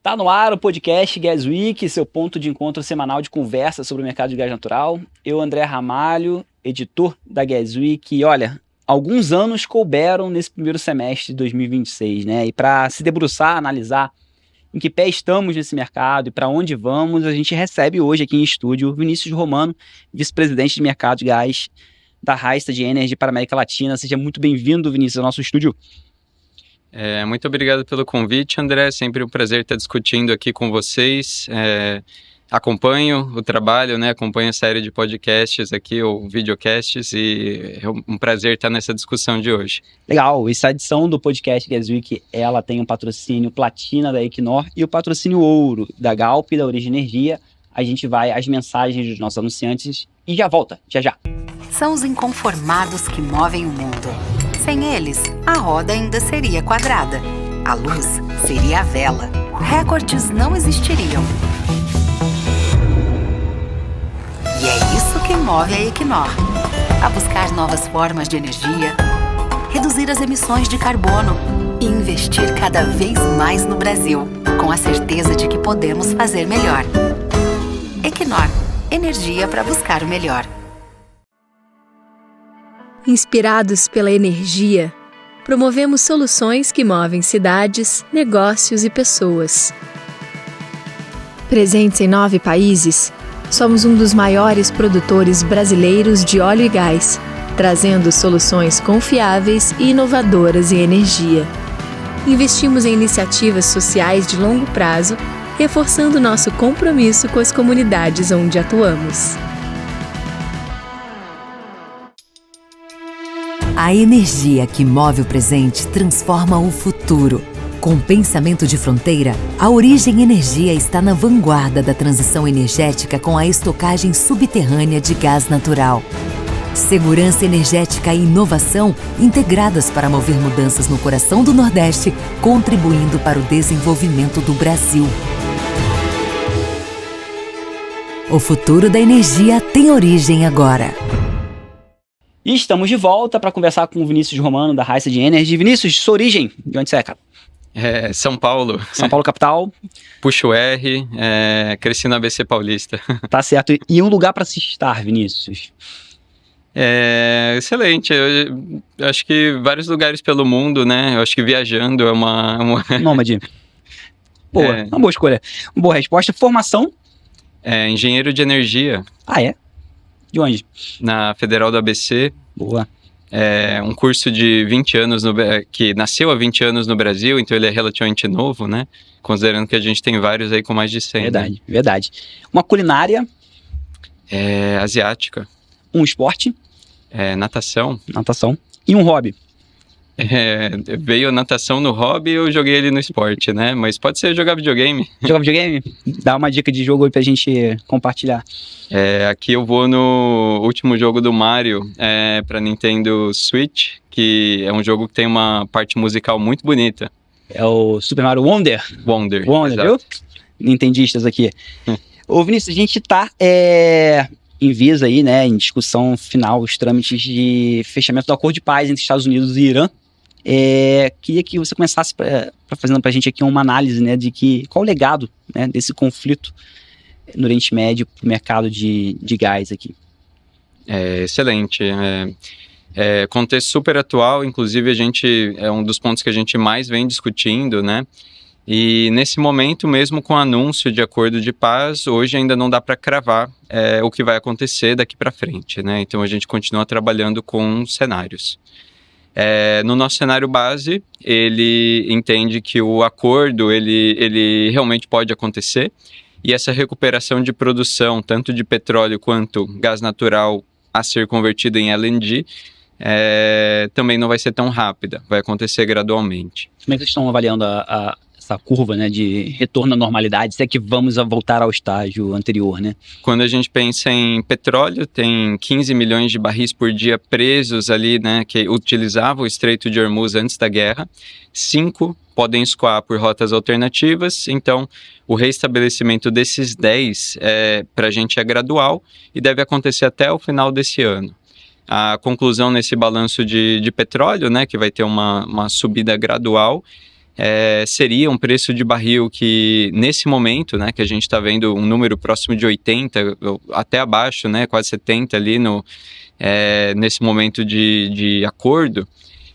Tá no ar o podcast Gas Week, seu ponto de encontro semanal de conversa sobre o mercado de gás natural. Eu, André Ramalho, editor da Gas Week, e olha, alguns anos couberam nesse primeiro semestre de 2026, né? E para se debruçar, analisar em que pé estamos nesse mercado e para onde vamos, a gente recebe hoje aqui em estúdio o Vinícius Romano, vice-presidente de mercado de gás da Rystad Energy para a América Latina. Seja muito bem-vindo, Vinícius, ao nosso estúdio. Muito obrigado pelo convite, André. Sempre um prazer estar discutindo aqui com vocês. Acompanho o trabalho, né? Acompanho a série de podcasts aqui, ou videocasts, e é um prazer estar nessa discussão de hoje. Legal, essa edição do podcast Gas Week, ela tem um patrocínio Platina da Equinor e o patrocínio Ouro da Galp e da Origem Energia. A gente vai às mensagens dos nossos anunciantes e já volta, já. São os inconformados que movem o mundo. Sem eles, a roda ainda seria quadrada. A luz seria a vela. Recordes não existiriam. E é isso que move a Equinor. A buscar novas formas de energia, reduzir as emissões de carbono e investir cada vez mais no Brasil, com a certeza de que podemos fazer melhor. Equinor, energia para buscar o melhor. Inspirados pela energia, promovemos soluções que movem cidades, negócios e pessoas. Presentes em 9 países, somos um dos maiores produtores brasileiros de óleo e gás, trazendo soluções confiáveis e inovadoras em energia. Investimos em iniciativas sociais de longo prazo, reforçando nosso compromisso com as comunidades onde atuamos. A energia que move o presente transforma o futuro. Com pensamento de fronteira, a Origem Energia está na vanguarda da transição energética com a estocagem subterrânea de gás natural. Segurança energética e inovação integradas para mover mudanças no coração do Nordeste, contribuindo para o desenvolvimento do Brasil. O futuro da energia tem origem agora. E estamos de volta para conversar com o Vinícius Romano, da Rystad Energy. Vinícius, sua origem, de onde você é, cara? São Paulo. São Paulo, capital. Puxo R, cresci no ABC Paulista. Tá certo. E um lugar para se estar, Vinícius? Excelente. Eu acho que vários lugares pelo mundo, né? Eu acho que viajando é uma... Nômade. Boa, uma boa escolha. Uma boa resposta. Formação? Engenheiro de energia. Ah, é? De onde? Na Federal do ABC. Boa. Um curso de 20 anos, que nasceu há 20 anos no Brasil, então ele é relativamente novo, né? Considerando que a gente tem vários aí com mais de 100. Verdade, né? Verdade. Uma culinária? Asiática. Um esporte? Natação. Natação. E um hobby? Veio a natação no hobby, eu joguei ele no esporte, né? Mas pode ser jogar videogame. Jogar videogame? Dá uma dica de jogo aí pra gente compartilhar. Aqui eu vou no último jogo do Mario, pra Nintendo Switch, que é um jogo que tem uma parte musical muito bonita. É o Super Mario Wonder? Wonder, viu? Nintendistas aqui. Ô Vinícius, a gente tá em vias aí, né, em discussão final, os trâmites de fechamento do acordo de paz entre Estados Unidos e Irã. Queria que você começasse fazendo pra gente aqui uma análise, né, de qual o legado, né, desse conflito no Oriente Médio para o mercado de gás aqui. Excelente. Contexto super atual, inclusive é um dos pontos que a gente mais vem discutindo, né? E nesse momento, mesmo com o anúncio de acordo de paz, hoje ainda não dá para cravar o que vai acontecer daqui para frente, né? Então a gente continua trabalhando com cenários. No nosso cenário base, ele entende que o acordo ele realmente pode acontecer, e essa recuperação de produção, tanto de petróleo quanto gás natural a ser convertido em LNG, também não vai ser tão rápida, vai acontecer gradualmente. Como é que vocês estão avaliando essa curva, né, de retorno à normalidade, se é que vamos voltar ao estágio anterior, né? Quando a gente pensa em petróleo, tem 15 milhões de barris por dia presos ali, né, que utilizavam o Estreito de Hormuz antes da guerra. 5 podem escoar por rotas alternativas, então o reestabelecimento desses 10 para a gente é gradual e deve acontecer até o final desse ano. A conclusão nesse balanço de petróleo, né, que vai ter uma subida gradual, seria um preço de barril que, nesse momento, né, que a gente está vendo um número próximo de 80, até abaixo, né, quase 70 ali nesse momento de acordo,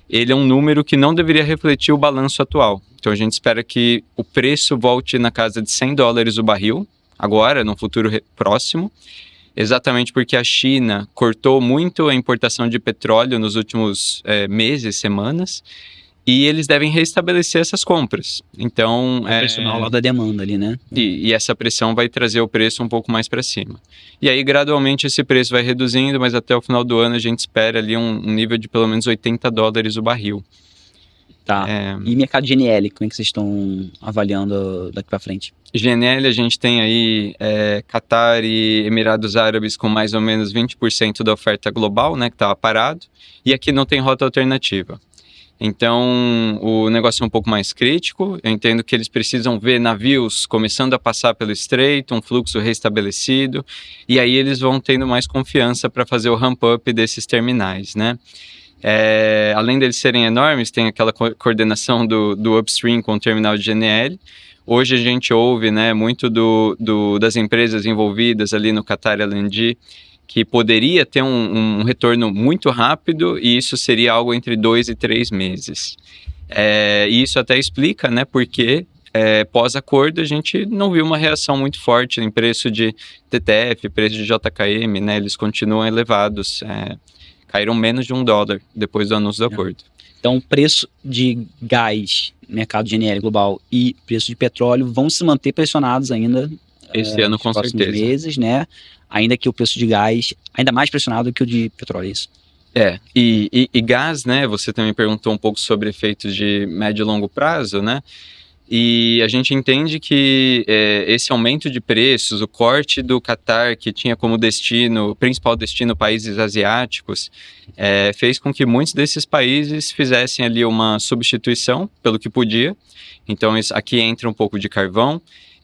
ele é um número que não deveria refletir o balanço atual. Então a gente espera que o preço volte na casa de $100 o barril, agora, no futuro próximo, exatamente porque a China cortou muito a importação de petróleo nos últimos meses, semanas, e eles devem restabelecer essas compras. Então, pressionar ao lado da demanda ali, né? E essa pressão vai trazer o preço um pouco mais para cima. E aí, gradualmente, esse preço vai reduzindo, mas até o final do ano a gente espera ali um nível de pelo menos $80 o barril. Tá. E mercado de GNL, como é que vocês estão avaliando daqui para frente? GNL, a gente tem aí Catar e Emirados Árabes com mais ou menos 20% da oferta global, né, que estava parado, e aqui não tem rota alternativa. Então, o negócio é um pouco mais crítico. Eu entendo que eles precisam ver navios começando a passar pelo estreito, um fluxo restabelecido, e aí eles vão tendo mais confiança para fazer o ramp-up desses terminais, né? Além deles serem enormes, tem aquela coordenação do upstream com o terminal de GNL. Hoje a gente ouve, né, muito das empresas envolvidas ali no Qatar LNG, que poderia ter um retorno muito rápido, e isso seria algo entre 2 e 3 meses. E isso até explica, né, porque pós-acordo a gente não viu uma reação muito forte em preço de TTF, preço de JKM, né, eles continuam elevados, caíram menos de $1 depois do anúncio do acordo. Então, o preço de gás, mercado de GNL global, e preço de petróleo vão se manter pressionados ainda esse ano, com certeza. Meses, né? Ainda que o preço de gás ainda mais pressionado que o de petróleo, é isso? E gás, né? Você também perguntou um pouco sobre efeitos de médio e longo prazo, né? E a gente entende que esse aumento de preços, o corte do Qatar, que tinha como principal destino países asiáticos, fez com que muitos desses países fizessem ali uma substituição pelo que podia. Então, aqui entra um pouco de carvão,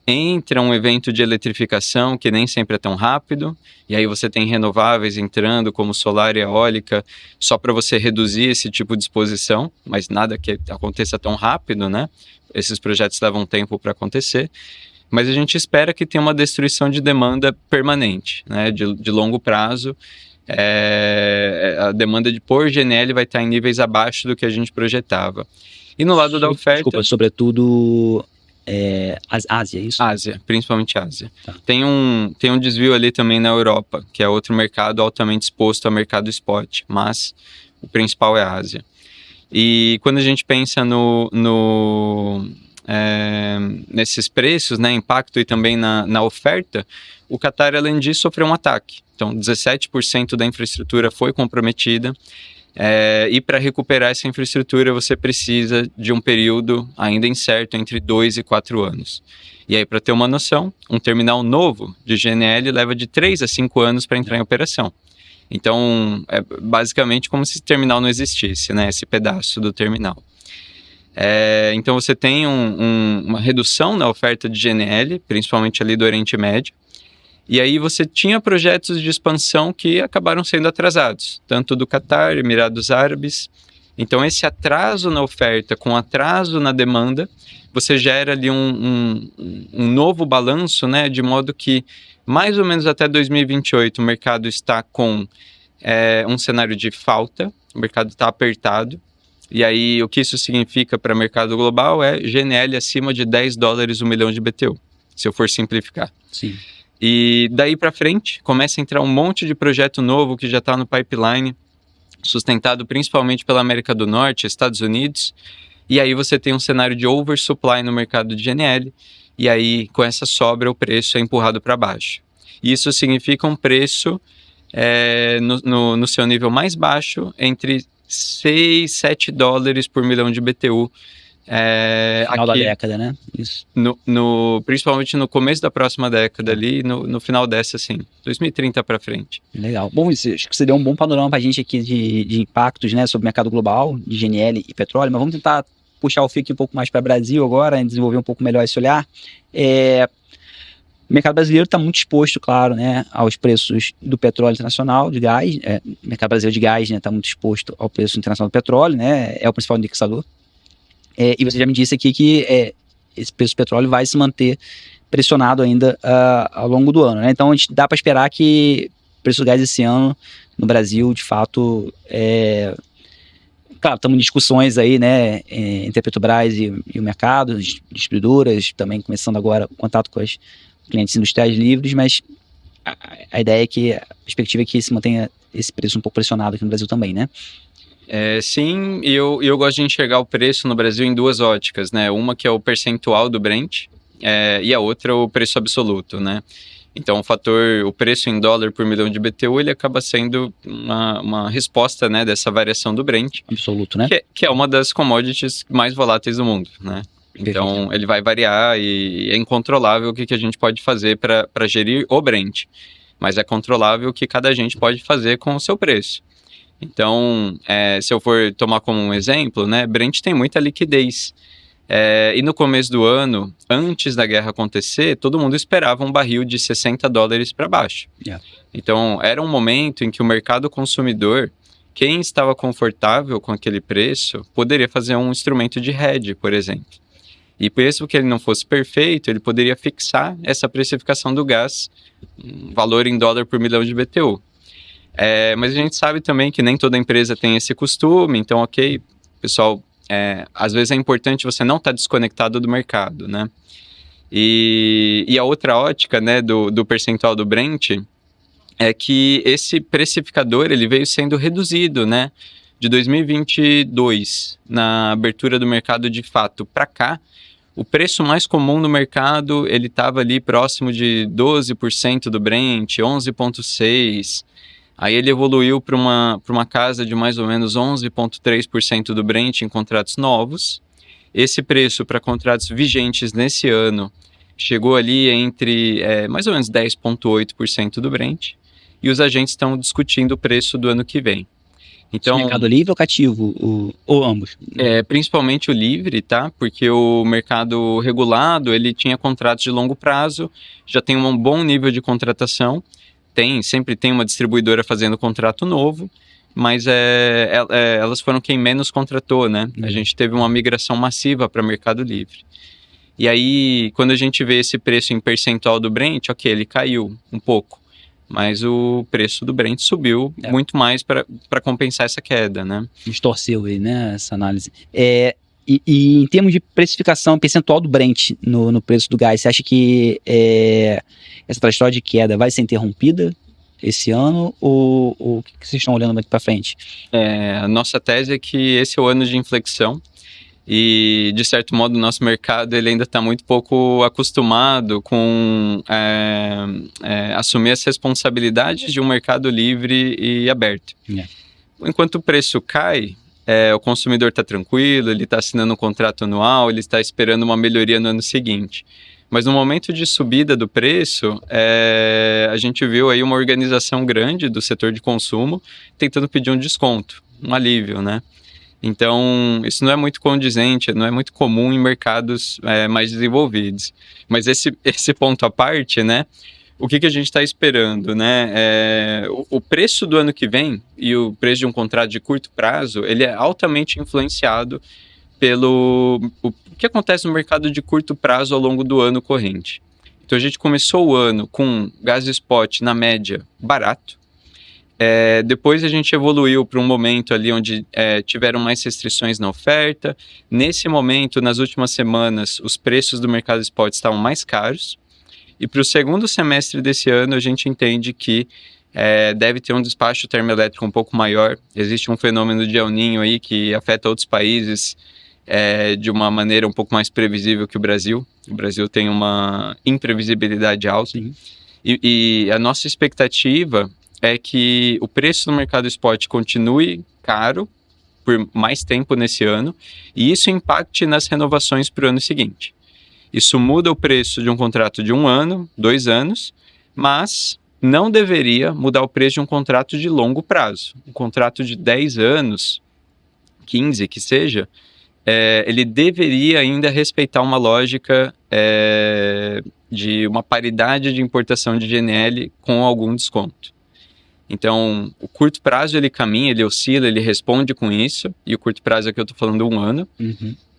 entra um evento de eletrificação que nem sempre é tão rápido, e aí você tem renováveis entrando, como solar e eólica, só para você reduzir esse tipo de exposição, mas nada que aconteça tão rápido, né? Esses projetos levam tempo para acontecer, mas a gente espera que tenha uma destruição de demanda permanente, né? De longo prazo. A demanda por GNL vai estar em níveis abaixo do que a gente projetava. E no lado da oferta... Desculpa, sobretudo... Ásia, é isso? Ásia, principalmente Ásia. Tá. Tem um desvio ali também na Europa, que é outro mercado altamente exposto ao mercado spot, mas o principal é a Ásia. E quando a gente pensa nesses preços, né, impacto e também na oferta, o Qatar LNG sofreu um ataque. Então, 17% da infraestrutura foi comprometida. E para recuperar essa infraestrutura você precisa de um período ainda incerto entre 2 e 4 anos. E aí, para ter uma noção, um terminal novo de GNL leva de 3 a 5 anos para entrar em operação. Então, é basicamente como se esse terminal não existisse, né? Esse pedaço do terminal. Então, você tem uma redução na oferta de GNL, principalmente ali do Oriente Médio. E aí você tinha projetos de expansão que acabaram sendo atrasados, tanto do Qatar, Emirados Árabes. Então esse atraso na oferta com atraso na demanda, você gera ali um novo balanço, né, de modo que mais ou menos até 2028 o mercado está com um cenário de falta, o mercado está apertado. E aí o que isso significa para o mercado global é GNL acima de $10 o milhão de BTU, se eu for simplificar. Sim. E daí para frente, começa a entrar um monte de projeto novo que já está no pipeline, sustentado principalmente pela América do Norte, Estados Unidos, e aí você tem um cenário de oversupply no mercado de GNL, e aí com essa sobra o preço é empurrado para baixo. Isso significa um preço no seu nível mais baixo, entre 6 e $7 por milhão de BTU, final da década, né? Isso. Principalmente no começo da próxima década ali, no final dessa, assim, 2030 para frente. Legal. Bom, acho que você deu um bom panorama para a gente aqui de impactos, né, sobre o mercado global de GNL e petróleo, mas vamos tentar puxar o fio aqui um pouco mais para o Brasil agora, desenvolver um pouco melhor esse olhar. O mercado brasileiro está muito exposto, claro, né, aos preços do petróleo internacional, de gás. O mercado brasileiro de gás, né, está muito exposto ao preço internacional do petróleo, né, é o principal indexador. E você já me disse aqui que esse preço do petróleo vai se manter pressionado ainda ao longo do ano, né? Então a gente dá para esperar que o preço do gás esse ano no Brasil, de fato, claro, estamos em discussões aí, né, entre a Petrobras e o mercado, as distribuidoras, também começando agora o contato com as clientes industriais livres, mas a ideia é que a perspectiva é que se mantenha esse preço um pouco pressionado aqui no Brasil também, né? Sim, e eu gosto de enxergar o preço no Brasil em duas óticas, né? Uma que é o percentual do Brent, e a outra o preço absoluto, né? Então o preço em dólar por milhão de BTU, ele acaba sendo uma resposta, né, dessa variação do Brent. Absoluto, né? Que é uma das commodities mais voláteis do mundo, né? Então ele vai variar e é incontrolável o que a gente pode fazer para gerir o Brent. Mas é controlável o que cada agente pode fazer com o seu preço. Então, se eu for tomar como um exemplo, né, Brent tem muita liquidez. E no começo do ano, antes da guerra acontecer, todo mundo esperava um barril de $60 para baixo. Então, era um momento em que o mercado consumidor, quem estava confortável com aquele preço, poderia fazer um instrumento de hedge, por exemplo. E mesmo que ele não fosse perfeito, ele poderia fixar essa precificação do gás, um valor em dólar por milhão de BTU. Mas a gente sabe também que nem toda empresa tem esse costume, então, ok, pessoal, às vezes é importante você não estar desconectado do mercado, né? E a outra ótica, né, do percentual do Brent é que esse precificador ele veio sendo reduzido, né? De 2022, na abertura do mercado de fato para cá, o preço mais comum no mercado ele estava ali próximo de 12% do Brent, 11,6%. Aí ele evoluiu para uma casa de mais ou menos 11,3% do Brent em contratos novos. Esse preço para contratos vigentes nesse ano chegou ali entre mais ou menos 10,8% do Brent. E os agentes estão discutindo o preço do ano que vem. Então, mercado livre ou cativo? Ou ambos? Principalmente o livre, tá? Porque o mercado regulado, ele tinha contratos de longo prazo, já tem um bom nível de contratação. Sempre tem uma distribuidora fazendo contrato novo, mas elas foram quem menos contratou, né? A gente teve uma migração massiva para Mercado Livre. E aí, quando a gente vê esse preço em percentual do Brent, ok, ele caiu um pouco, mas o preço do Brent subiu muito mais para compensar essa queda, né? Distorceu aí, né, essa análise. E em termos de precificação percentual do Brent no preço do gás, você acha que essa trajetória de queda vai ser interrompida esse ano ou o que vocês estão olhando daqui para frente? A nossa tese é que esse é o ano de inflexão e, de certo modo, o nosso mercado ele ainda está muito pouco acostumado com assumir as responsabilidades de um mercado livre e aberto. Enquanto o preço cai, o consumidor está tranquilo, ele está assinando um contrato anual, ele está esperando uma melhoria no ano seguinte. Mas no momento de subida do preço, a gente viu aí uma organização grande do setor de consumo tentando pedir um desconto, um alívio, né? Então, isso não é muito condizente, não é muito comum em mercados mais desenvolvidos. Mas esse ponto à parte, né? O que a gente está esperando, né? O preço do ano que vem e o preço de um contrato de curto prazo, ele é altamente influenciado pelo o que acontece no mercado de curto prazo ao longo do ano corrente. Então a gente começou o ano com gás spot na média barato. Depois a gente evoluiu para um momento ali onde tiveram mais restrições na oferta. Nesse momento, nas últimas semanas, os preços do mercado spot estavam mais caros. E para o segundo semestre desse ano, a gente entende que deve ter um despacho termoelétrico um pouco maior. Existe um fenômeno de El Niño aí que afeta outros países de uma maneira um pouco mais previsível que o Brasil. O Brasil tem uma imprevisibilidade alta. E a nossa expectativa é que o preço no mercado spot continue caro por mais tempo nesse ano e isso impacte nas renovações para o ano seguinte. Isso muda o preço de um contrato de 1 ano, 2 anos, mas não deveria mudar o preço de um contrato de longo prazo. Um contrato de 10 anos, 15 que seja, ele deveria ainda respeitar uma lógica de uma paridade de importação de GNL com algum desconto. Então, o curto prazo ele caminha, ele oscila, ele responde com isso, e o curto prazo aqui eu estou falando 1 ano.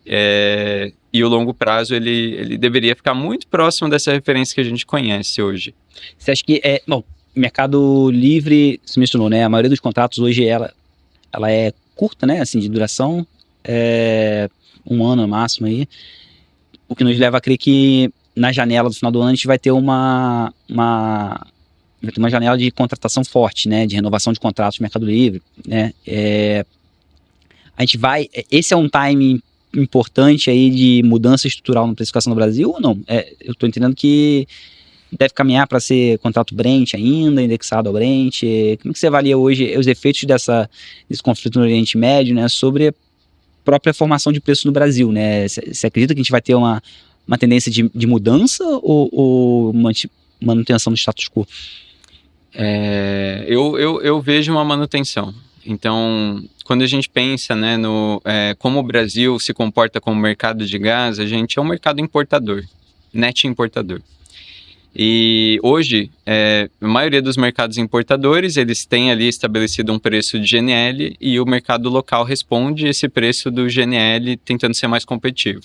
E o longo prazo, ele deveria ficar muito próximo dessa referência que a gente conhece hoje. Você acha que, Mercado Livre, você mencionou, né? A maioria dos contratos hoje, ela é curta, né? Assim, de duração, 1 ano no máximo aí. O que nos leva a crer que na janela do final do ano a gente vai ter uma janela de contratação forte, né? De renovação de contratos no Mercado Livre, né? Esse é um time importante aí de mudança estrutural na precificação no Brasil ou não? Eu estou entendendo que deve caminhar para ser contrato Brent ainda, indexado ao Brent. Como que você avalia hoje os efeitos desse conflito no Oriente Médio, né, sobre a própria formação de preço no Brasil, né? Você acredita que a gente vai ter uma tendência de mudança ou manutenção do status quo? Eu vejo uma manutenção. Então, quando a gente pensa, né, como o Brasil se comporta como mercado de gás, a gente é um mercado importador, net importador. E hoje, a maioria dos mercados importadores, eles têm ali estabelecido um preço de GNL e o mercado local responde esse preço do GNL tentando ser mais competitivo.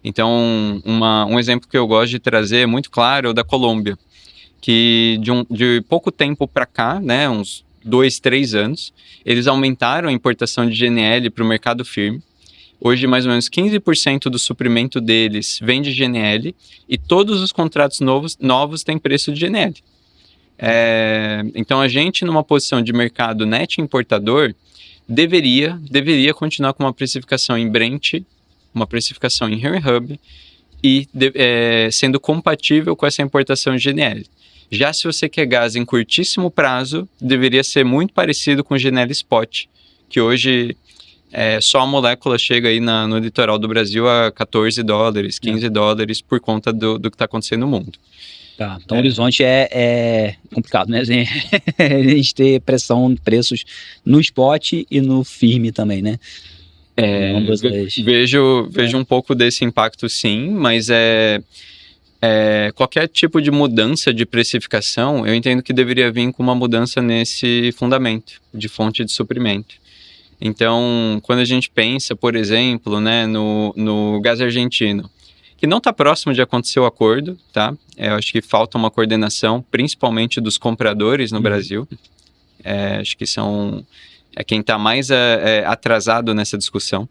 Então, um exemplo que eu gosto de trazer muito claro é o da Colômbia, que de pouco tempo para cá, né, uns 2, 3 anos, eles aumentaram a importação de GNL para o mercado firme. Hoje, mais ou menos 15% do suprimento deles vem de GNL e todos os contratos novos têm preço de GNL. Então, a gente, numa posição de mercado net importador, deveria continuar com uma precificação em Brent, uma precificação em Henry Hub e sendo compatível com essa importação de GNL. Já se você quer gás em curtíssimo prazo, deveria ser muito parecido com o GNL Spot, que hoje só a molécula chega aí no litoral do Brasil a $14, $15 por conta do que está acontecendo no mundo. Tá, então o horizonte é complicado, né? A gente ter pressão de preços no spot e no firme também, né? Vejo um pouco desse impacto, sim, mas qualquer tipo de mudança de precificação, eu entendo que deveria vir com uma mudança nesse fundamento de fonte de suprimento. Então, quando a gente pensa, por exemplo, né, no gás argentino, que não está próximo de acontecer o acordo, tá? Eu acho que falta uma coordenação, principalmente dos compradores no Brasil. Acho que quem está mais atrasado nessa discussão.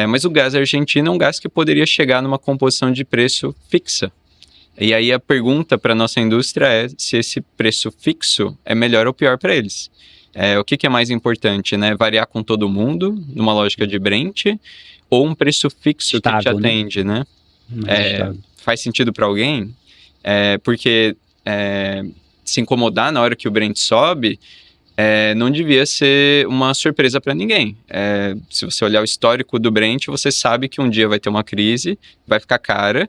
Mas o gás argentino é um gás que poderia chegar numa composição de preço fixa. E aí a pergunta para a nossa indústria é se esse preço fixo é melhor ou pior para eles. O que é mais importante, né? Variar com todo mundo, numa lógica de Brent, ou um preço fixo estável, que te atende, né? Faz sentido para alguém? Porque se incomodar na hora que o Brent sobe, não devia ser uma surpresa para ninguém. Se você olhar o histórico do Brent, você sabe que um dia vai ter uma crise, vai ficar cara,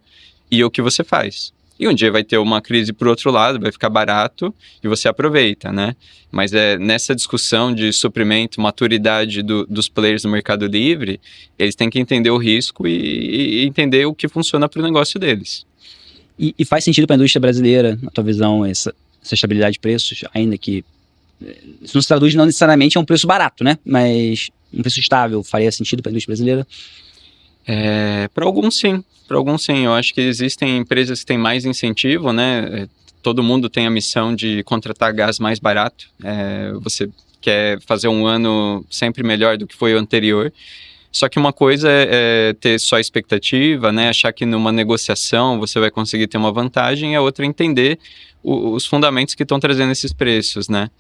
e o que você faz? E um dia vai ter uma crise por outro lado, vai ficar barato e você aproveita, né? Mas nessa discussão de suprimento, maturidade dos players no Mercado Livre, eles têm que entender o risco e entender o que funciona para o negócio deles. E faz sentido para a indústria brasileira, na tua visão, essa estabilidade de preços, ainda que isso não se traduz não necessariamente a um preço barato, né? Mas um preço estável faria sentido para a indústria brasileira? Para alguns sim. Eu acho que existem empresas que têm mais incentivo, né? Todo mundo tem a missão de contratar gás mais barato. Você quer fazer um ano sempre melhor do que foi o anterior. Só que uma coisa é ter só expectativa, né? Achar que numa negociação você vai conseguir ter uma vantagem, e a outra é entender os fundamentos que estão trazendo esses preços, né?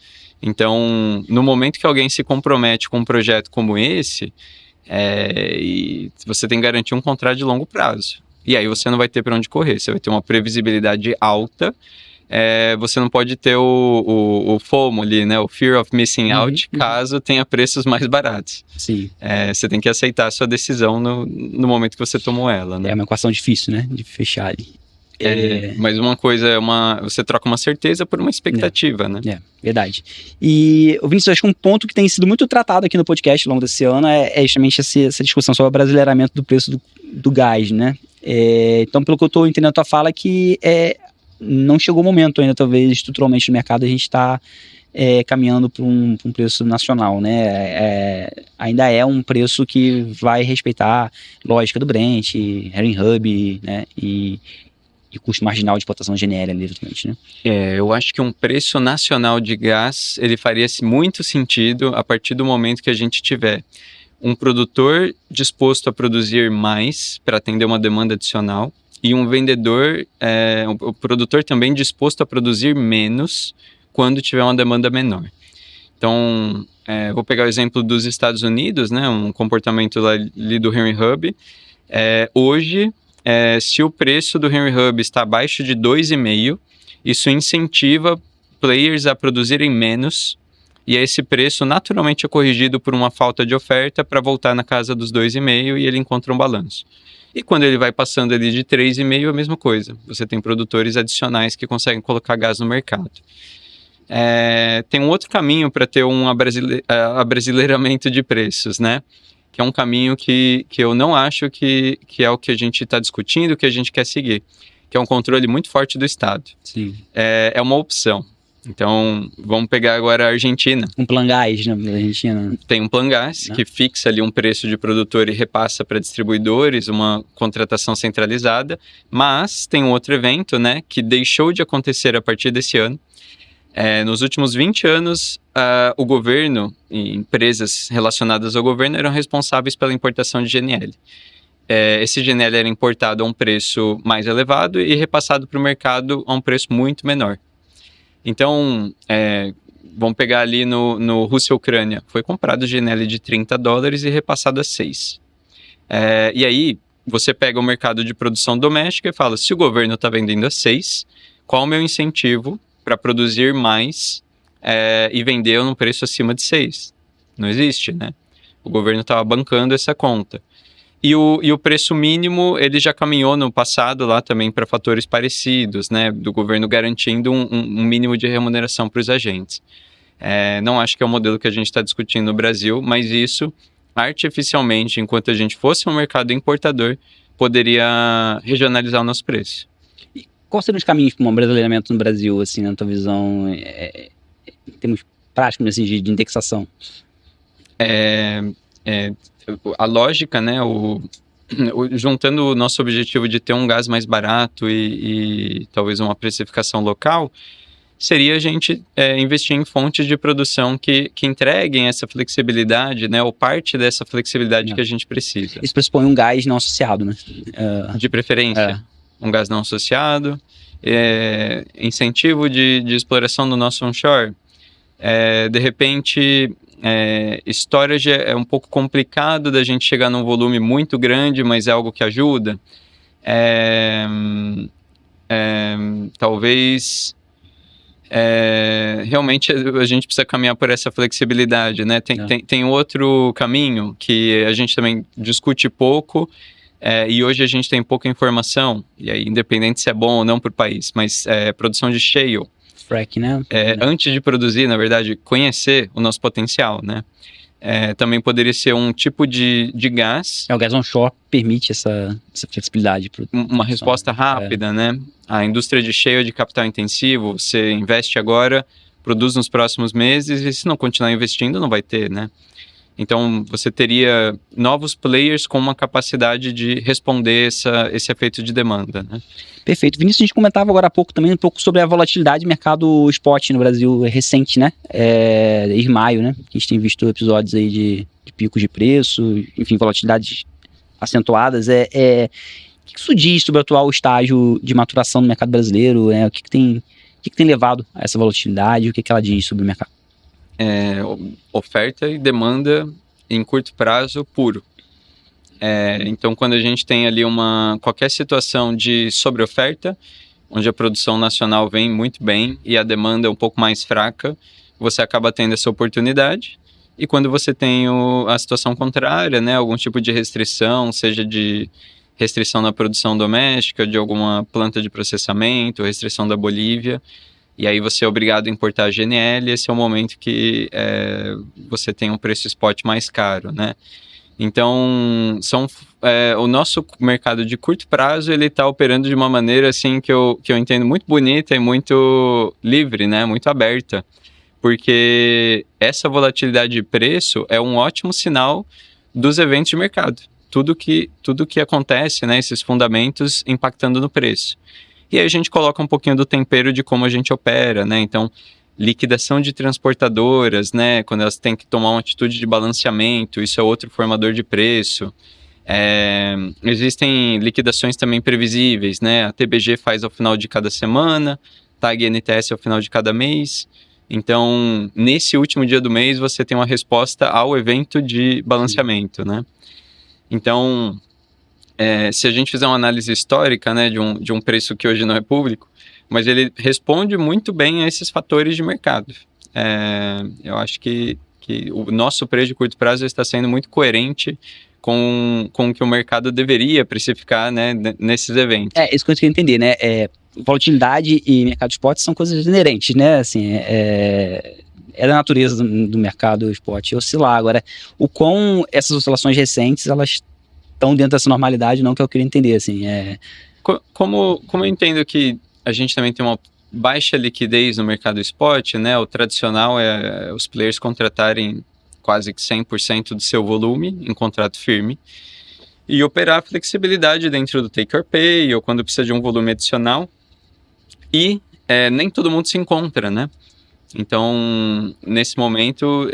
Então, no momento que alguém se compromete com um projeto como esse, e você tem que garantir um contrato de longo prazo. E aí você não vai ter para onde correr, você vai ter uma previsibilidade alta. Você não pode ter o FOMO ali, né? O Fear of Missing Out, caso tenha preços mais baratos. Sim. Você tem que aceitar a sua decisão no momento que você tomou ela, né? É uma equação difícil, né? De fechar ali. Mas uma coisa você troca uma certeza por uma expectativa, né? Verdade. E, Vinícius, acho que um ponto que tem sido muito tratado aqui no podcast ao longo desse ano é justamente essa discussão sobre o abrasileiramento do preço do gás, né? Então, pelo que eu estou entendendo a tua fala, que não chegou o momento ainda, talvez, estruturalmente no mercado, a gente está caminhando para um preço nacional, né? Ainda é um preço que vai respeitar lógica do Brent, Henry Hub, né? E custo marginal de explotação GNL ali, eventualmente, né? Eu acho que um preço nacional de gás, ele faria muito sentido a partir do momento que a gente tiver um produtor disposto a produzir mais para atender uma demanda adicional e um vendedor, o produtor também disposto a produzir menos quando tiver uma demanda menor. Então, vou pegar o exemplo dos Estados Unidos, né, um comportamento ali do Henry Hub. Hoje, se o preço do Henry Hub está abaixo de 2,5, isso incentiva players a produzirem menos, e esse preço naturalmente é corrigido por uma falta de oferta para voltar na casa dos 2,5 e ele encontra um balanço. E quando ele vai passando ali de 3,5, a mesma coisa. Você tem produtores adicionais que conseguem colocar gás no mercado. Tem um outro caminho para ter um abrasileiramento de preços, né? Que é um caminho que eu não acho que é o que a gente está discutindo, que a gente quer seguir, que é um controle muito forte do Estado. Sim. É uma opção. Então, vamos pegar agora a Argentina. Um plan gás, né, da Argentina. Tem um plan gás que fixa ali um preço de produtor e repassa para distribuidores, uma contratação centralizada, mas tem um outro evento, né, que deixou de acontecer a partir desse ano. Nos últimos 20 anos, o governo e empresas relacionadas ao governo eram responsáveis pela importação de GNL. Esse GNL era importado a um preço mais elevado e repassado para o mercado a um preço muito menor. Então, vamos pegar ali no Rússia-Ucrânia. Foi comprado GNL de $30 e repassado a 6. E aí, você pega o mercado de produção doméstica e fala, se o governo está vendendo a 6, qual o meu incentivo para produzir mais e vender num preço acima de 6? Não existe, né? O governo estava bancando essa conta. E o preço mínimo, ele já caminhou no passado lá também para fatores parecidos, né? Do governo garantindo um mínimo de remuneração para os agentes. Não acho que é o modelo que a gente está discutindo no Brasil, mas isso, artificialmente, enquanto a gente fosse um mercado importador, poderia regionalizar o nosso preço. Quais seriam os caminhos para um abrasileiramento no Brasil, assim, na tua visão, em termos práticos, assim, de indexação? A lógica, né, juntando o nosso objetivo de ter um gás mais barato e talvez uma precificação local, seria a gente investir em fontes de produção que entreguem essa flexibilidade, né, ou parte dessa flexibilidade que a gente precisa. Isso pressupõe um gás não associado, né? De preferência. Um gás não associado, incentivo de exploração do nosso onshore. De repente, storage é um pouco complicado da gente chegar num volume muito grande, mas é algo que ajuda. Talvez realmente a gente precisa caminhar por essa flexibilidade, né? Tem outro caminho que a gente também discute pouco, e hoje a gente tem pouca informação, e aí independente se é bom ou não para o país, mas produção de shale. Frack, né? Antes de produzir, na verdade, conhecer o nosso potencial, né? Também poderia ser um tipo de gás. O gás onshore permite essa flexibilidade. Uma resposta rápida, né? A indústria de shale é de capital intensivo, você investe agora, produz nos próximos meses, e se não continuar investindo, não vai ter, né? Então, você teria novos players com uma capacidade de responder esse efeito de demanda, né? Perfeito. Vinícius, a gente comentava agora há pouco também um pouco sobre a volatilidade do mercado spot no Brasil recente, né? Desde maio, né? A gente tem visto episódios aí de picos de preço, enfim, volatilidades acentuadas. O que isso diz sobre o atual estágio de maturação do mercado brasileiro? O que tem levado a essa volatilidade? O que ela diz sobre o mercado? Oferta e demanda em curto prazo puro. Então, quando a gente tem ali qualquer situação de sobreoferta, onde a produção nacional vem muito bem e a demanda é um pouco mais fraca, você acaba tendo essa oportunidade. E quando você tem a situação contrária, né, algum tipo de restrição, seja de restrição na produção doméstica, de alguma planta de processamento, restrição da Bolívia, e aí você é obrigado a importar GNL, esse é o momento que você tem um preço spot mais caro, né? Então, o nosso mercado de curto prazo, ele está operando de uma maneira assim que eu entendo muito bonita e muito livre, né? Muito aberta. porque essa volatilidade de preço é um ótimo sinal dos eventos de mercado. Tudo que acontece, né, esses fundamentos impactando no preço. E aí a gente coloca um pouquinho do tempero de como a gente opera, né? Então, liquidação de transportadoras, né, quando elas têm que tomar uma atitude de balanceamento, isso é outro formador de preço. Existem liquidações também previsíveis, né? A TBG faz ao final de cada semana, TAG NTS ao final de cada mês. Então, nesse último dia do mês, você tem uma resposta ao evento de balanceamento, né? Então, se a gente fizer uma análise histórica, né, de um preço que hoje não é público, mas ele responde muito bem a esses fatores de mercado. Eu acho que o nosso preço de curto prazo está sendo muito coerente com o que o mercado deveria precificar, né, nesses eventos. Isso que eu queria entender, né? Volatilidade e mercado de spot são coisas inerentes, né? Assim, é da natureza do mercado spot oscilar. Agora, o quão essas oscilações recentes, elas estão dentro dessa normalidade, não, que eu queria entender, assim. Como eu entendo que a gente também tem uma baixa liquidez no mercado spot, né? O tradicional é os players contratarem quase que 100% do seu volume em contrato firme e operar a flexibilidade dentro do take or pay ou quando precisa de um volume adicional. E nem todo mundo se encontra, né? Então, nesse momento,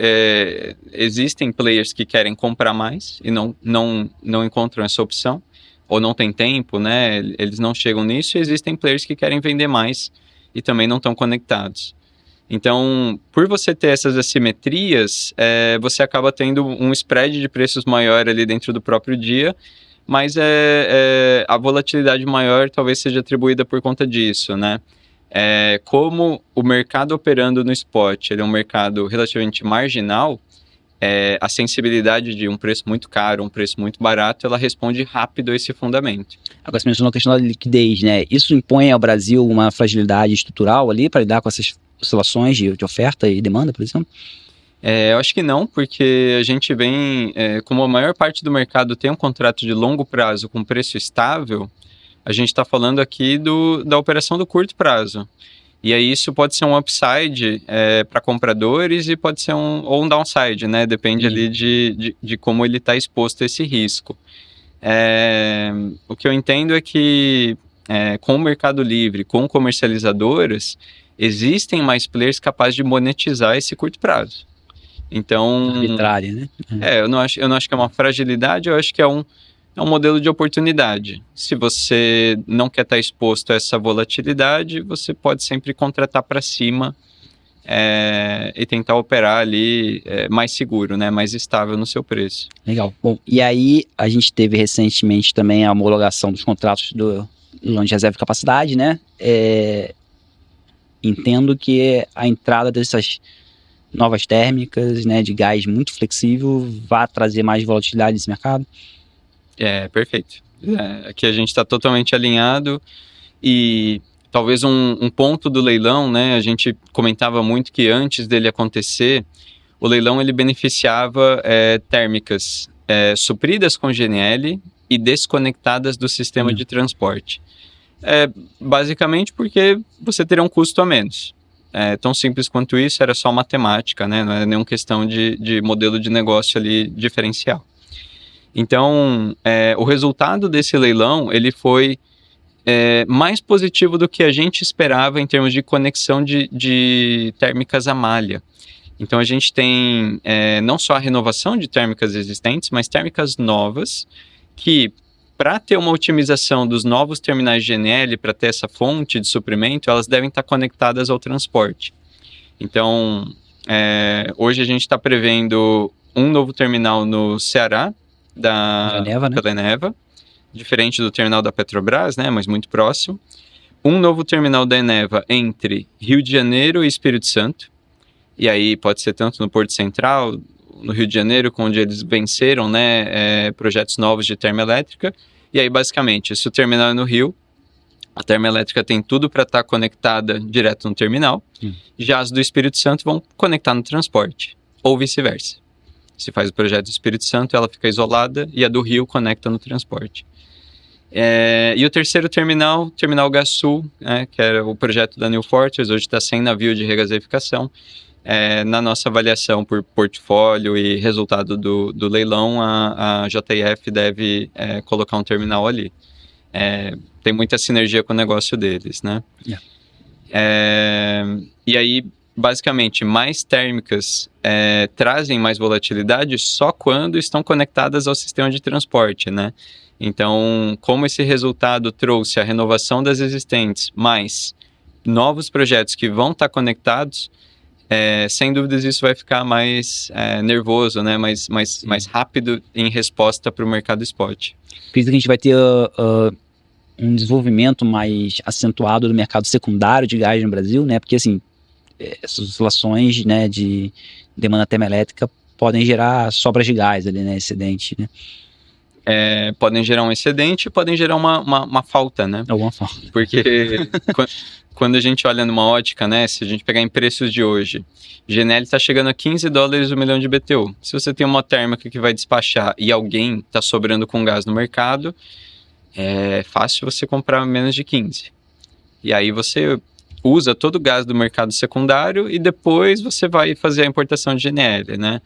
existem players que querem comprar mais e não encontram essa opção, ou não tem tempo, né? Eles não chegam nisso, e existem players que querem vender mais e também não estão conectados. Então, por você ter essas assimetrias, você acaba tendo um spread de preços maior ali dentro do próprio dia, mas a volatilidade maior talvez seja atribuída por conta disso, né? Como o mercado operando no spot, ele é um mercado relativamente marginal, a sensibilidade de um preço muito caro, um preço muito barato, ela responde rápido a esse fundamento. Agora, você mencionou a questão da liquidez, né? Isso impõe ao Brasil uma fragilidade estrutural ali para lidar com essas oscilações de oferta e demanda, por exemplo? Eu acho que não, porque a gente vem, como a maior parte do mercado tem um contrato de longo prazo com preço estável, a gente está falando aqui da operação do curto prazo. E aí isso pode ser um upside para compradores e pode ser um downside, né? Depende ali de como ele está exposto a esse risco. O que eu entendo é que com o Mercado Livre, com comercializadoras, existem mais players capazes de monetizar esse curto prazo. Então, arbitrário, né? Eu não acho que é uma fragilidade, eu acho que é um modelo de oportunidade. Se você não quer estar exposto a essa volatilidade, você pode sempre contratar para cima e tentar operar ali mais seguro, né? Mais estável no seu preço. Legal. Bom, e aí a gente teve recentemente também a homologação dos contratos do plano de reserva de capacidade, né? Entendo que a entrada dessas novas térmicas, né, de gás muito flexível, vai trazer mais volatilidade nesse mercado? Perfeito. Aqui a gente está totalmente alinhado e talvez um ponto do leilão, né, a gente comentava muito que antes dele acontecer, o leilão ele beneficiava térmicas supridas com GNL e desconectadas do sistema de transporte. Basicamente porque você teria um custo a menos. Tão simples quanto isso, era só matemática, né? Não era nenhuma questão de modelo de negócio ali diferencial. Então, o resultado desse leilão, ele foi mais positivo do que a gente esperava em termos de conexão de térmicas à malha. Então, a gente tem não só a renovação de térmicas existentes, mas térmicas novas que, para ter uma otimização dos novos terminais GNL, para ter essa fonte de suprimento, elas devem estar conectadas ao transporte. Então, hoje a gente está prevendo um novo terminal no Ceará, pela Eneva, diferente do terminal da Petrobras, né, mas muito próximo. Um novo terminal da Eneva entre Rio de Janeiro e Espírito Santo, e aí pode ser tanto no Porto Central, no Rio de Janeiro, onde eles venceram, né, projetos novos de termoelétrica. E aí, basicamente, se o terminal é no Rio, a termoelétrica tem tudo para estar conectada direto no terminal. Já as do Espírito Santo vão conectar no transporte, ou vice-versa. Se faz o projeto do Espírito Santo, ela fica isolada e a do Rio conecta no transporte. E o terceiro terminal, Terminal Gás Sul, que era o projeto da New Fortress, hoje está sem navio de regaseificação. na nossa avaliação por portfólio e resultado do leilão, a JF deve colocar um terminal ali. Tem muita sinergia com o negócio deles, né? E aí, basicamente, mais térmicas trazem mais volatilidade só quando estão conectadas ao sistema de transporte, né? Então, como esse resultado trouxe a renovação das existentes, mais novos projetos que vão estar conectados, sem dúvidas isso vai ficar mais nervoso, né? mais rápido em resposta para o mercado spot. Por isso que a gente vai ter um desenvolvimento mais acentuado do mercado secundário de gás no Brasil, né? Porque assim, essas oscilações, né, de demanda termoelétrica podem gerar sobras de gás ali, né? Excedente, né? Podem gerar um excedente, podem gerar uma falta, né? Alguma falta. Porque quando a gente olha numa ótica, né? Se a gente pegar em preços de hoje, GNL está chegando a $15 o milhão de BTU. Se você tem uma térmica que vai despachar e alguém está sobrando com gás no mercado, é fácil você comprar menos de 15. E aí você usa todo o gás do mercado secundário e depois você vai fazer a importação de GNL, né?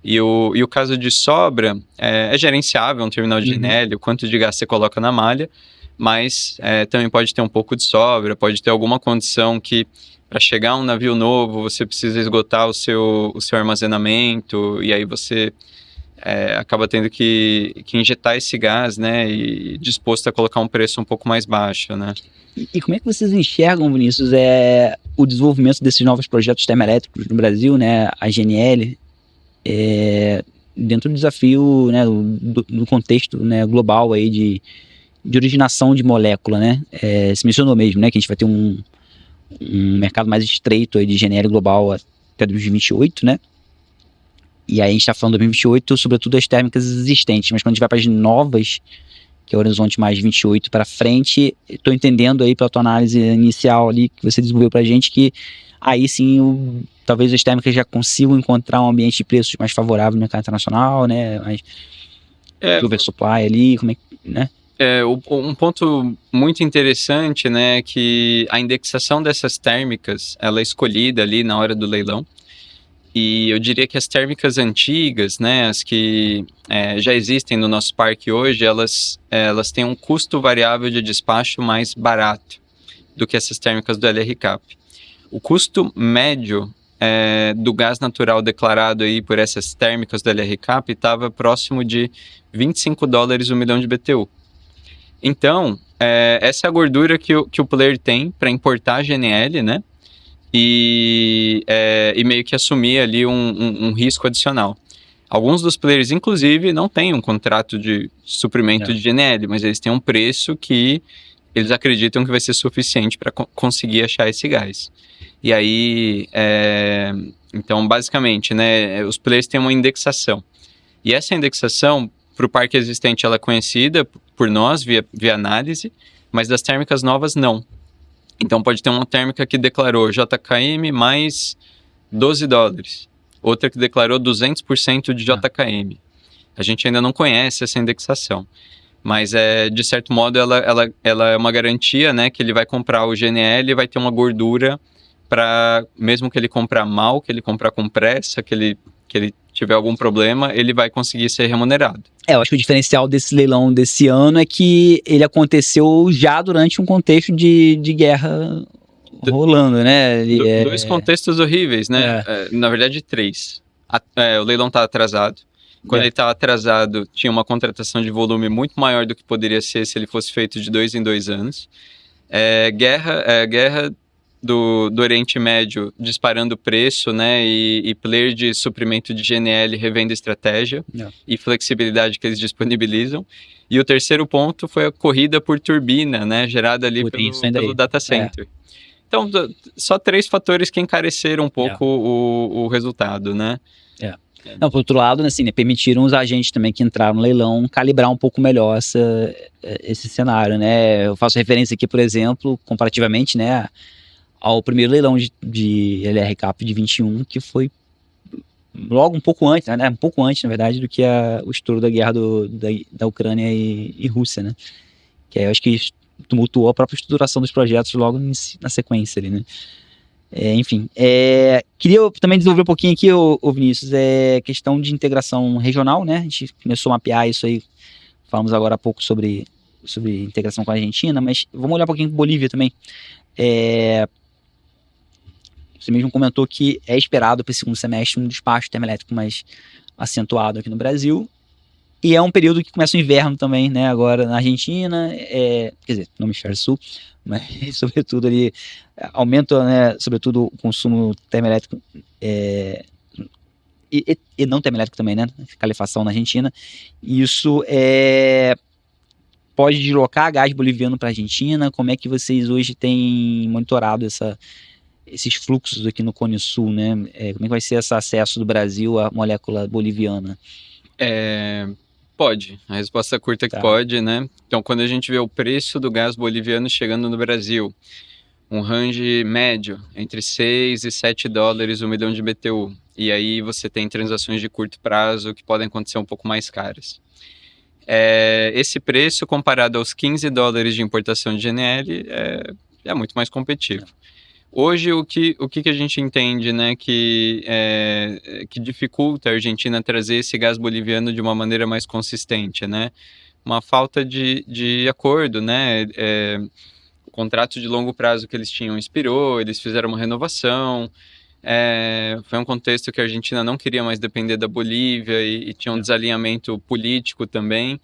E o caso de sobra é gerenciável, um terminal de GNL, o quanto de gás você coloca na malha, mas também pode ter um pouco de sobra, pode ter alguma condição que para chegar um navio novo você precisa esgotar o seu armazenamento, e aí você acaba tendo que injetar esse gás, né, e disposto a colocar um preço um pouco mais baixo, né. E como é que vocês enxergam, Vinícius, o desenvolvimento desses novos projetos termoelétricos no Brasil, né, a GNL, dentro do desafio, né, do contexto, né, global aí de originação de molécula, né? Você mencionou mesmo, né, que a gente vai ter um mercado mais estreito aí de GNL global até 2028, né? E aí a gente está falando de 2028, sobretudo as térmicas existentes, mas quando a gente vai para as novas, que é o horizonte mais 28 para frente, estou entendendo aí pela tua análise inicial ali que você desenvolveu para a gente que aí sim talvez as térmicas já consigam encontrar um ambiente de preços mais favorável no mercado internacional, né? Mais oversupply ali, como é que, né? Um ponto muito interessante, né, é que a indexação dessas térmicas, ela é escolhida ali na hora do leilão, e eu diria que as térmicas antigas, né, as que já existem no nosso parque hoje, elas têm um custo variável de despacho mais barato do que essas térmicas do LRCAP. O custo médio do gás natural declarado aí por essas térmicas do LRCAP estava próximo de $25 o milhão de BTU. Então, essa é a gordura que o player tem para importar GNL, né? E meio que assumir ali um risco adicional. Alguns dos players, inclusive, não têm um contrato de suprimento de GNL, mas eles têm um preço que eles acreditam que vai ser suficiente para conseguir achar esse gás. E aí, então, basicamente, né, os players têm uma indexação. E essa indexação, para o parque existente, ela é conhecida por nós, via análise, mas das térmicas novas, não. Então, pode ter uma térmica que declarou JKM mais $12, outra que declarou 200% de JKM. A gente ainda não conhece essa indexação, mas, de certo modo, ela é uma garantia, né, que ele vai comprar o GNL e vai ter uma gordura para, mesmo que ele comprar mal, que ele comprar com pressa, que ele tiver algum problema, ele vai conseguir ser remunerado. Eu acho que o diferencial desse leilão desse ano é que ele aconteceu já durante um contexto de guerra rolando, né? Dois contextos horríveis, né? Na verdade, 3. O leilão está atrasado. Quando ele estava atrasado, tinha uma contratação de volume muito maior do que poderia ser se ele fosse feito de 2 em 2 anos. Guerra do Oriente Médio disparando preço, né, e player de suprimento de GNL revendo estratégia e flexibilidade que eles disponibilizam. E o terceiro ponto foi a corrida por turbina, né, gerada ali pelo data center. Então, só 3 fatores que encareceram um pouco o resultado, né. Não, por outro lado, assim, né, permitiram os agentes também que entraram no leilão calibrar um pouco melhor esse cenário, né. Eu faço referência aqui, por exemplo, comparativamente, né, ao primeiro leilão de LRCAP de 21, que foi logo um pouco antes, né? Um pouco antes, na verdade, do que o estouro da guerra da Ucrânia e Rússia, né? Que aí eu acho que tumultuou a própria estruturação dos projetos logo na sequência ali, né? Enfim, queria também desenvolver um pouquinho aqui, ô Vinícius, questão de integração regional, né? A gente começou a mapear isso aí, falamos agora há pouco sobre integração com a Argentina, mas vamos olhar um pouquinho com Bolívia também. Você mesmo comentou que é esperado para esse segundo semestre um despacho termoelétrico mais acentuado aqui no Brasil, e é um período que começa o inverno também, né? Agora na Argentina, quer dizer, no hemisfério sul, mas sobretudo ali aumenta, né, sobretudo o consumo termoelétrico e não termoelétrico também, né? Calefação na Argentina. E isso pode deslocar gás boliviano para a Argentina. Como é que vocês hoje têm monitorado esses fluxos aqui no Cone Sul, né? Como é que vai ser esse acesso do Brasil à molécula boliviana? Pode. A resposta curta é que pode, né? Então, quando a gente vê o preço do gás boliviano chegando no Brasil, um range médio entre 6 e 7 dólares o milhão de BTU. E aí você tem transações de curto prazo que podem acontecer um pouco mais caras. Esse preço, comparado aos 15 dólares de importação de GNL, é muito mais competitivo. Hoje, o que a gente entende, né, que dificulta a Argentina trazer esse gás boliviano de uma maneira mais consistente, né? Uma falta de acordo, né? O contrato de longo prazo que eles tinham expirou, eles fizeram uma renovação. Foi um contexto que a Argentina não queria mais depender da Bolívia e tinha um desalinhamento político também.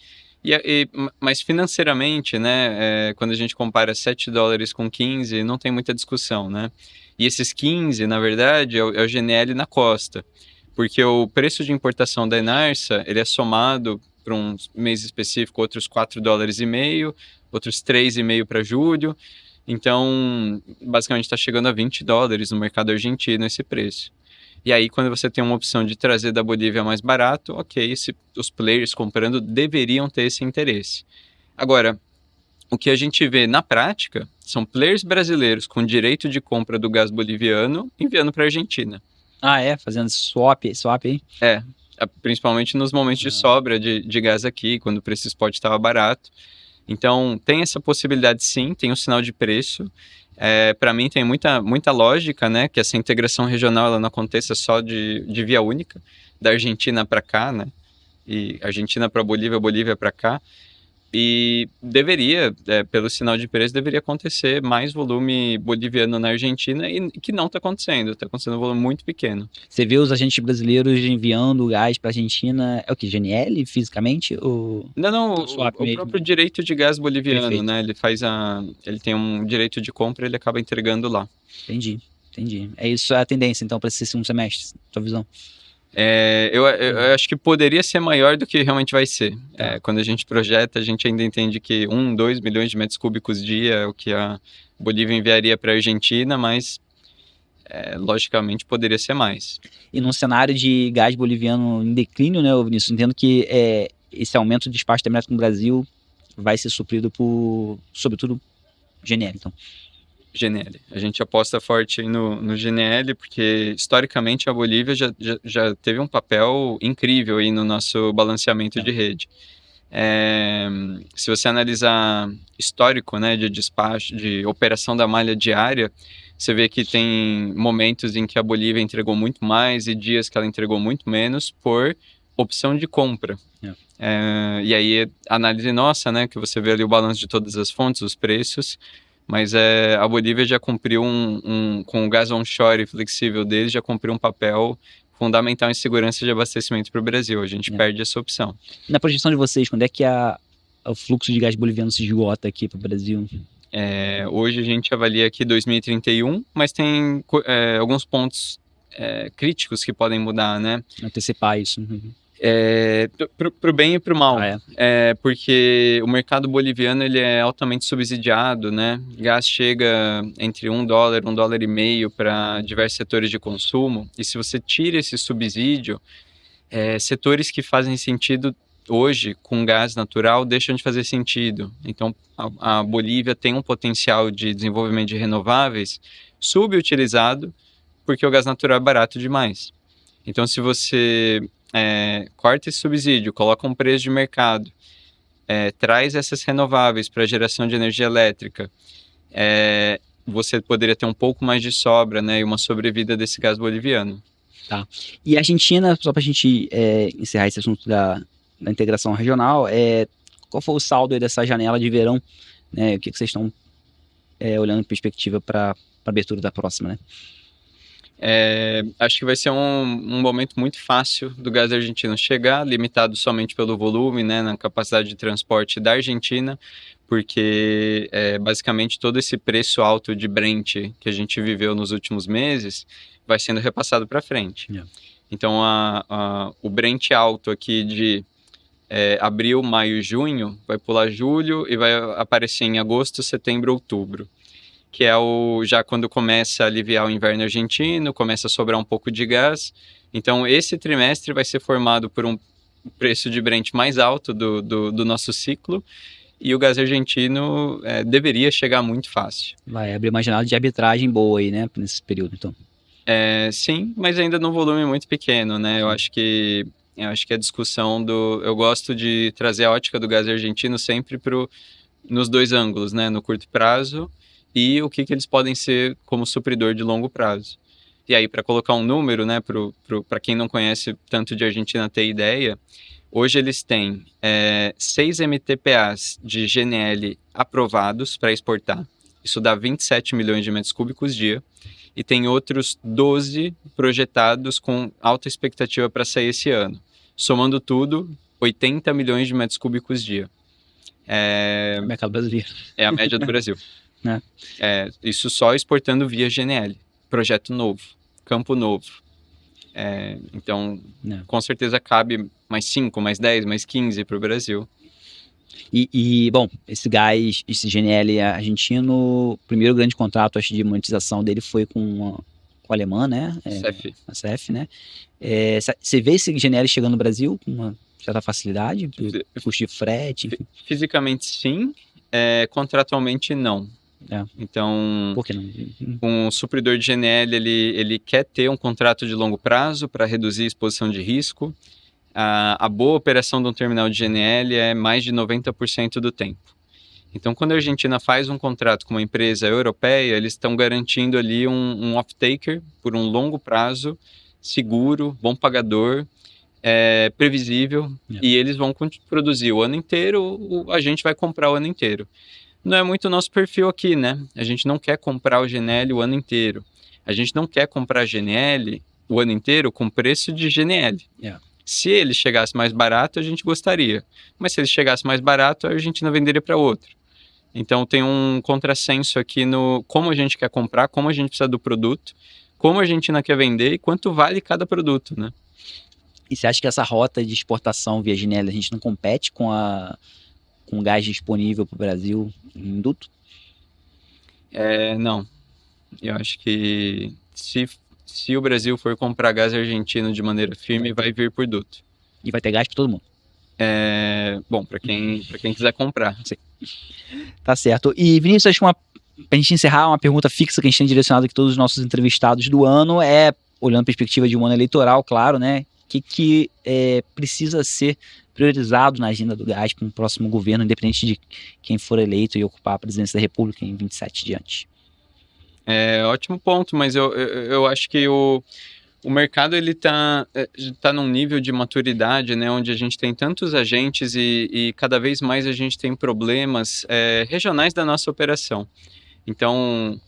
Mas financeiramente, né, quando a gente compara 7 dólares com 15, não tem muita discussão, né? E esses 15, na verdade, é o GNL na costa, porque o preço de importação da Enarsa, ele é somado para um mês específico, outros 4 dólares e meio, outros 3,5 para julho. Então, basicamente está chegando a 20 dólares no mercado argentino esse preço. E aí, quando você tem uma opção de trazer da Bolívia mais barato, ok, os players comprando deveriam ter esse interesse. Agora, o que a gente vê na prática são players brasileiros com direito de compra do gás boliviano enviando para a Argentina. Fazendo swap aí? Principalmente nos momentos de sobra de gás aqui, quando o preço spot estava barato. Então, tem essa possibilidade sim, tem um sinal de preço. Para mim tem muita lógica, né, que essa integração regional ela não aconteça só de via única, da Argentina para cá, né, e Argentina para Bolívia, Bolívia para cá, e deveria, pelo sinal de preço, deveria acontecer mais volume boliviano na Argentina, e que não está acontecendo um volume muito pequeno. Você vê os agentes brasileiros enviando gás para a Argentina, é o que, GNL fisicamente? Ou... Não, o próprio direito de gás boliviano, perfeito, né, ele tem um direito de compra, ele acaba entregando lá. Entendi. Isso é a tendência, então, para esse segundo semestre, sua visão? Eu acho que poderia ser maior do que realmente vai ser. Quando a gente projeta, a gente ainda entende que 2 milhões de metros cúbicos dia é o que a Bolívia enviaria para a Argentina, mas logicamente poderia ser mais. E num cenário de gás boliviano em declínio, né, Vinícius, entendo que esse aumento de despacho termoelétrico no Brasil vai ser suprido por, sobretudo, GNL, então. GNL. A gente aposta forte aí no GNL, porque historicamente a Bolívia já teve um papel incrível aí no nosso balanceamento de rede. Se você analisar histórico, né, de despacho, de operação da malha diária, você vê que tem momentos em que a Bolívia entregou muito mais e dias que ela entregou muito menos por opção de compra. E aí, análise nossa, né, que você vê ali o balanço de todas as fontes, os preços, mas a Bolívia já cumpriu com o gás onshore flexível deles, já cumpriu um papel fundamental em segurança de abastecimento para o Brasil. A gente perde essa opção. Na projeção de vocês, quando é que o fluxo de gás boliviano se esgota aqui para o Brasil? Hoje a gente avalia aqui 2031, mas tem alguns pontos críticos que podem mudar, né? Antecipar isso. Pro bem e pro mal. Porque o mercado boliviano ele é altamente subsidiado, né? Gás chega entre $1, $1,5 para diversos setores de consumo, e se você tira esse subsídio, setores que fazem sentido hoje com gás natural deixam de fazer sentido. Então a Bolívia tem um potencial de desenvolvimento de renováveis subutilizado porque o gás natural é barato demais. Então se você corta esse subsídio, coloca um preço de mercado, traz essas renováveis para geração de energia elétrica, você poderia ter um pouco mais de sobra, né, e uma sobrevida desse gás boliviano. E a Argentina, só para a gente encerrar esse assunto da integração regional, qual foi o saldo aí dessa janela de verão? Né? O que vocês estão olhando em perspectiva para a abertura da próxima, né? Acho que vai ser um momento muito fácil do gás argentino chegar, limitado somente pelo volume, né, na capacidade de transporte da Argentina, porque basicamente todo esse preço alto de Brent que a gente viveu nos últimos meses vai sendo repassado para frente. Yeah. Então o Brent alto aqui de abril, maio e junho vai pular julho e vai aparecer em agosto, setembro, outubro, que é já quando começa a aliviar o inverno argentino, começa a sobrar um pouco de gás. Então esse trimestre vai ser formado por um preço de Brent mais alto do nosso ciclo, e o gás argentino deveria chegar muito fácil. Vai abrir uma janela de arbitragem boa aí, né, nesse período, então. Sim, mas ainda num volume muito pequeno, né? Eu acho que a discussão eu gosto de trazer a ótica do gás argentino sempre nos dois ângulos, né? No curto prazo e o que eles podem ser como supridor de longo prazo. E aí, para colocar um número, né? Para quem não conhece tanto de Argentina ter ideia, hoje eles têm 6 MTPAs de GNL aprovados para exportar. Isso dá 27 milhões de metros cúbicos dia. E tem outros 12 projetados com alta expectativa para sair esse ano. Somando tudo, 80 milhões de metros cúbicos dia. Mercado brasileiro. É a média do Brasil. Né? Isso só exportando via GNL. Projeto novo, campo novo. Então, com certeza cabe mais 5, mais 10, mais 15 para o Brasil. Bom, esse gás, esse GNL argentino, o primeiro grande contrato, acho, de monetização dele foi com a alemã, né? A CEF, né? Você vê esse GNL chegando no Brasil com uma certa facilidade? Custo de frete? Enfim. Fisicamente, sim. Contratualmente, não. Então, por que não? Um supridor de GNL, ele quer ter um contrato de longo prazo para reduzir a exposição de risco. A boa operação de um terminal de GNL é mais de 90% do tempo. Então, quando a Argentina faz um contrato com uma empresa europeia, eles estão garantindo ali um off-taker por um longo prazo, seguro, bom pagador, previsível, e eles vão produzir o ano inteiro, a gente vai comprar o ano inteiro. Não é muito o nosso perfil aqui, né? A gente não quer comprar o GNL o ano inteiro. A gente não quer comprar GNL o ano inteiro com preço de GNL. Se ele chegasse mais barato, a gente gostaria. Mas se ele chegasse mais barato, a Argentina venderia para outro. Então tem um contrassenso aqui no como a gente quer comprar, como a gente precisa do produto, como a Argentina quer vender e quanto vale cada produto, né? E você acha que essa rota de exportação via GNL, a gente não compete com o gás disponível para o Brasil em duto? Não. Eu acho que se o Brasil for comprar gás argentino de maneira firme, vai vir por duto. E vai ter gás para todo mundo? Bom, para quem quiser comprar. Sim. Tá certo. E Vinícius, acho que pra gente encerrar, uma pergunta fixa que a gente tem direcionado aqui todos os nossos entrevistados do ano olhando a perspectiva de um ano eleitoral, claro, né? O que precisa ser priorizado na agenda do gás para um próximo governo, independente de quem for eleito e ocupar a presidência da República em 27 diante? Ótimo ponto, mas eu acho que o mercado ele tá num nível de maturidade, né, onde a gente tem tantos agentes e cada vez mais a gente tem problemas regionais da nossa operação. Então,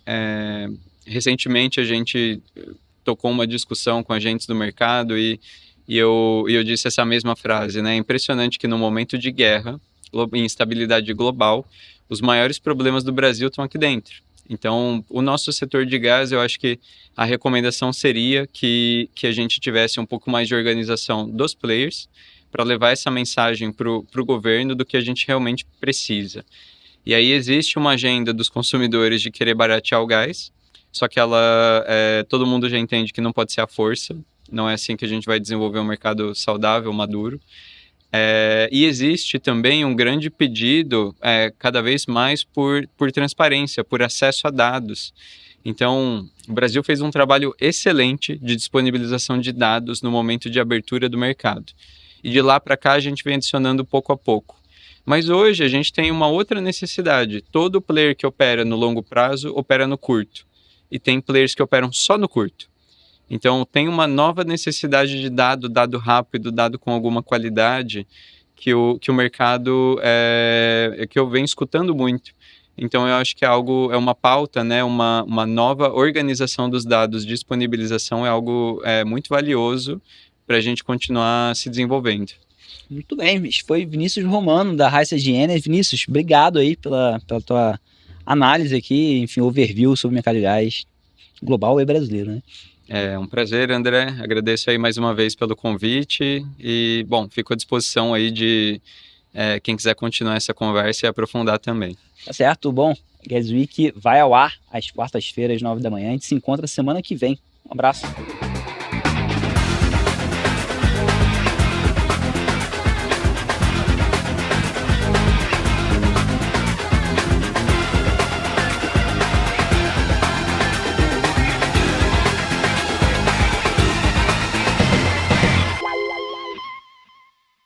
recentemente a gente tocou uma discussão com agentes do mercado e eu disse essa mesma frase, né? É impressionante que no momento de guerra, instabilidade global, os maiores problemas do Brasil estão aqui dentro. Então, o nosso setor de gás, eu acho que a recomendação seria que a gente tivesse um pouco mais de organização dos players para levar essa mensagem para o governo do que a gente realmente precisa. E aí existe uma agenda dos consumidores de querer baratear o gás, só que todo mundo já entende que não pode ser à força, não é assim que a gente vai desenvolver um mercado saudável, maduro. E existe também um grande pedido, cada vez mais, por transparência, por acesso a dados. Então, o Brasil fez um trabalho excelente de disponibilização de dados no momento de abertura do mercado. E de lá para cá a gente vem adicionando pouco a pouco. Mas hoje a gente tem uma outra necessidade. Todo player que opera no longo prazo opera no curto. E tem players que operam só no curto. Então tem uma nova necessidade de dado rápido, dado com alguma qualidade, que o mercado que eu venho escutando muito. Então eu acho que é uma pauta, né, uma nova organização dos dados, disponibilização é algo muito valioso para a gente continuar se desenvolvendo. Muito bem, isso foi Vinícius Romano, da Raices de Ener. Vinícius, obrigado aí pela tua análise aqui, enfim, overview sobre o mercado de gás global e brasileiro, né? É um prazer, André. Agradeço aí mais uma vez pelo convite e, bom, fico à disposição aí de quem quiser continuar essa conversa e aprofundar também. Tá certo? Bom, Gas Week vai ao ar às quartas-feiras, 9 da manhã. A gente se encontra semana que vem. Um abraço.